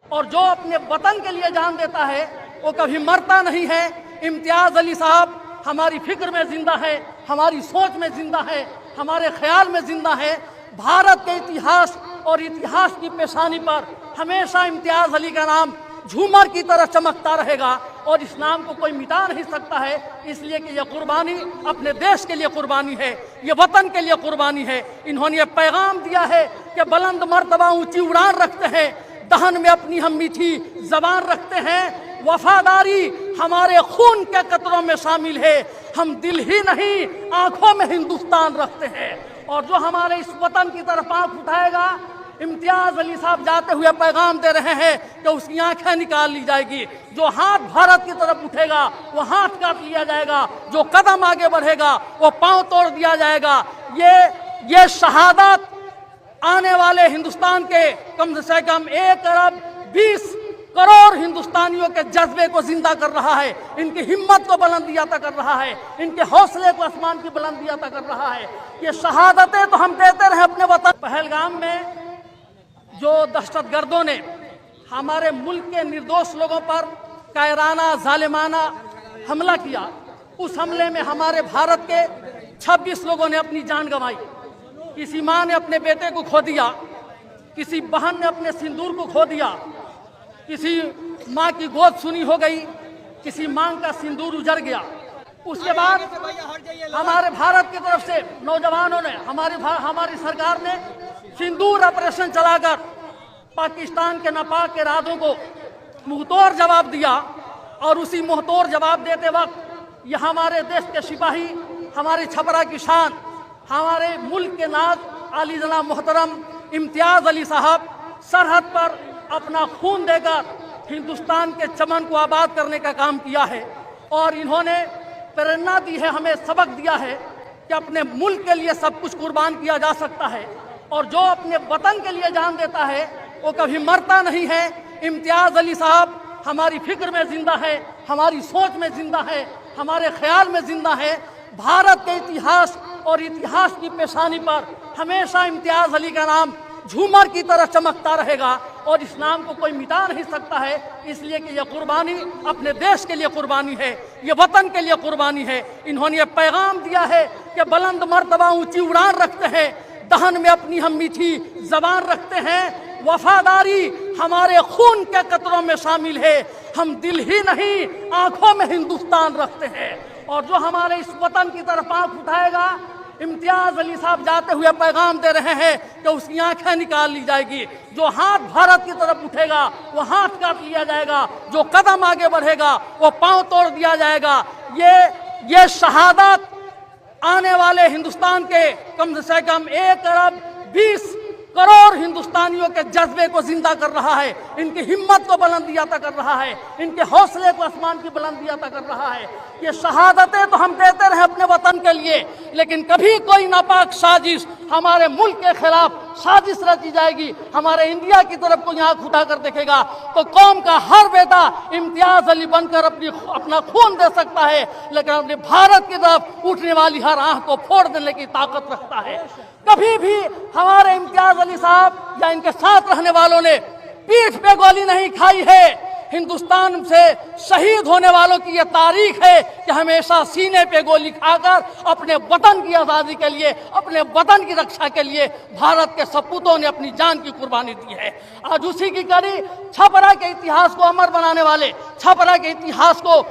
اور جو اپنے وطن کے لیے جان دیتا ہے وہ کبھی مرتا نہیں ہے۔ امتیاز علی صاحب ہماری فکر میں زندہ ہے، ہماری سوچ میں زندہ ہے، ہمارے خیال میں زندہ ہے۔ بھارت کے اتہاس اور اتہاس کی پیشانی پر ہمیشہ امتیاز علی کا نام جھومر کی طرح چمکتا رہے گا، اور اس نام کو کوئی مٹا نہیں سکتا ہے، اس لیے کہ یہ قربانی اپنے دیش کے لیے قربانی ہے، یہ وطن کے لیے قربانی ہے۔ انہوں نے یہ پیغام دیا ہے کہ بلند مرتبہ اونچی اڑان رکھتے ہیں، دہن میں اپنی ہم میٹھی زبان رکھتے ہیں، وفاداری ہمارے خون کے قطروں میں شامل ہے، ہم دل ہی نہیں آنکھوں میں ہندوستان رکھتے ہیں۔ اور جو ہمارے اس وطن کی طرف آنکھ اٹھائے گا، امتیاز علی صاحب جاتے ہوئے پیغام دے رہے ہیں کہ اس کی آنکھیں نکال لی جائے گی۔ جو ہاتھ بھارت کی طرف اٹھے گا وہ ہاتھ کاٹ لیا جائے گا، جو قدم آگے بڑھے گا وہ پاؤں توڑ دیا جائے گا۔ یہ شہادت آنے والے ہندوستان کے کم سے کم 1 ارب 20 کروڑ ہندوستانیوں کے جذبے کو زندہ کر رہا ہے، ان کی ہمت کو بلندی عطا کر رہا ہے، ان کے حوصلے کو آسمان کی بلندی عطا کر رہا ہے۔ یہ شہادتیں تو ہم دیتے رہے اپنے وطن۔ پہلگام میں جو دہشت گردوں نے ہمارے ملک کے نردوش لوگوں پر کائرانہ ظالمانہ حملہ کیا، اس حملے میں ہمارے بھارت کے 26 لوگوں نے اپنی جان گنوائی۔ کسی ماں نے اپنے بیٹے کو کھو دیا، کسی بہن نے اپنے سندور کو کھو دیا، کسی ماں کی گود سنی ہو گئی، کسی ماں کا سندور اجڑ گیا۔ اس کے بعد ہمارے بھارت کی طرف سے نوجوانوں نے، ہماری سرکار نے سندور آپریشن چلا کر پاکستان کے ناپاک ارادوں کو منہ توڑ جواب دیا، اور اسی منہ توڑ جواب دیتے وقت یہ ہمارے دیش کے سپاہی، ہمارے چھپرا کی شان، ہمارے ملک کے ناز عالی جناب محترم امتیاز علی صاحب سرحد پر اپنا خون دے کر ہندوستان کے چمن کو آباد کرنے کا کام کیا ہے، اور انہوں نے پریرنا دی ہے، ہمیں سبق دیا ہے کہ اپنے ملک کے لیے سب کچھ قربان کیا جا سکتا ہے، اور جو اپنے وطن کے لیے جان دیتا ہے وہ کبھی مرتا نہیں ہے۔ امتیاز علی صاحب ہماری فکر میں زندہ ہے، ہماری سوچ میں زندہ ہے، ہمارے خیال میں زندہ ہے۔ بھارت کے اتہاس اور اتہاس کی پیشانی پر ہمیشہ امتیاز علی کا نام جھومر کی طرح چمکتا رہے گا، اور اس نام کو کوئی مٹا نہیں سکتا ہے، اس لیے کہ یہ قربانی اپنے دیش کے لیے قربانی ہے، یہ وطن کے لیے قربانی ہے۔ انہوں نے یہ پیغام دیا ہے کہ بلند مرتبہ اونچی اڑان رکھتے ہیں، دہن میں اپنی ہم میٹھی زبان رکھتے ہیں، وفاداری ہمارے خون کے قطروں میں شامل ہے، ہم دل ہی نہیں آنکھوں میں ہندوستان رکھتے ہیں۔ اور جو ہمارے اس وطن کی طرف آنکھ اٹھائے گا، امتیاز علی صاحب جاتے ہوئے پیغام دے رہے ہیں کہ اس کی آنکھیں نکال لی جائے گی۔ جو ہاتھ بھارت کی طرف اٹھے گا وہ ہاتھ کاٹ لیا جائے گا، جو قدم آگے بڑھے گا وہ پاؤں توڑ دیا جائے گا۔ یہ شہادت آنے والے ہندوستان کے کم سے کم 1 ارب 20 کروڑ ہندوستانیوں کے جذبے کو زندہ کر رہا ہے، ان کی ہمت کو بلندی عطا کر رہا ہے، ان کے حوصلے کو آسمان کی بلندی عطا کر رہا ہے۔ یہ شہادتیں تو ہم دیتے رہے اپنے وطن کے لیے، لیکن کبھی کوئی ناپاک سازش ہمارے ملک کے خلاف سازش رچی جائے گی، ہمارے انڈیا کی طرف کوئی آنکھ اٹھا کر دیکھے گا تو قوم کا ہر بیٹا امتیاز علی بن کر اپنا خون دے سکتا ہے، لیکن اپنے بھارت کی طرف اٹھنے والی ہر آنکھ کو پھوڑ دینے کی طاقت رکھتا ہے۔ کبھی بھی ہمارے امتیاز علی صاحب یا ان کے ساتھ رہنے والوں نے پیٹھ پہ گولی نہیں کھائی ہے۔ ہندوستان سے شہید ہونے والوں کی یہ تاریخ ہے کہ ہمیشہ سینے پہ گولی کھا کر اپنے وطن کی آزادی کے لیے، اپنے وطن کی رکشا کے لیے بھارت کے سپوتوں نے اپنی جان کی قربانی دی ہے۔ آج اسی کی کڑی چھپرا کے اتہاس کو امر بنانے والے، چھپرا کے اتہاس کو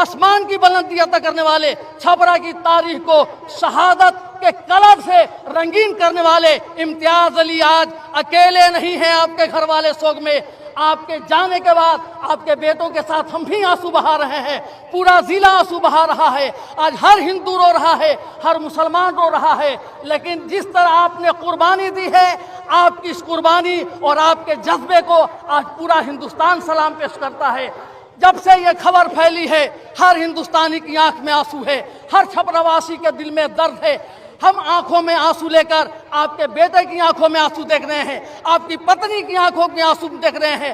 آسمان کی بلندی عطا کرنے والے، چھپرا کی تاریخ کو شہادت کے کلر سے رنگین کرنے والے امتیاز علی آج اکیلے نہیں ہیں آپ کے گھر والے سوگ میں۔ آپ کے جانے کے بعد آپ کے بیٹوں کے ساتھ ہم بھی آنسو بہا رہے ہیں، پورا ضلع آنسو بہا رہا ہے، آج ہر ہندو رو رہا ہے، ہر مسلمان رو رہا ہے، لیکن جس طرح آپ نے قربانی دی ہے، آپ کی اس قربانی اور آپ کے جذبے کو آج پورا ہندوستان سلام پیش کرتا ہے۔ جب سے یہ خبر پھیلی ہے ہر ہندوستانی کی آنکھ میں آنسو ہے، ہر چھپراواسی کے دل میں درد ہے۔ ہم آنکھوں میں آنسو لے کر آپ کے بیٹے کی آنکھوں میں آنسو دیکھ رہے ہیں، آپ کی پتنی کی آنکھوں میں آنسو دیکھ رہے ہیں،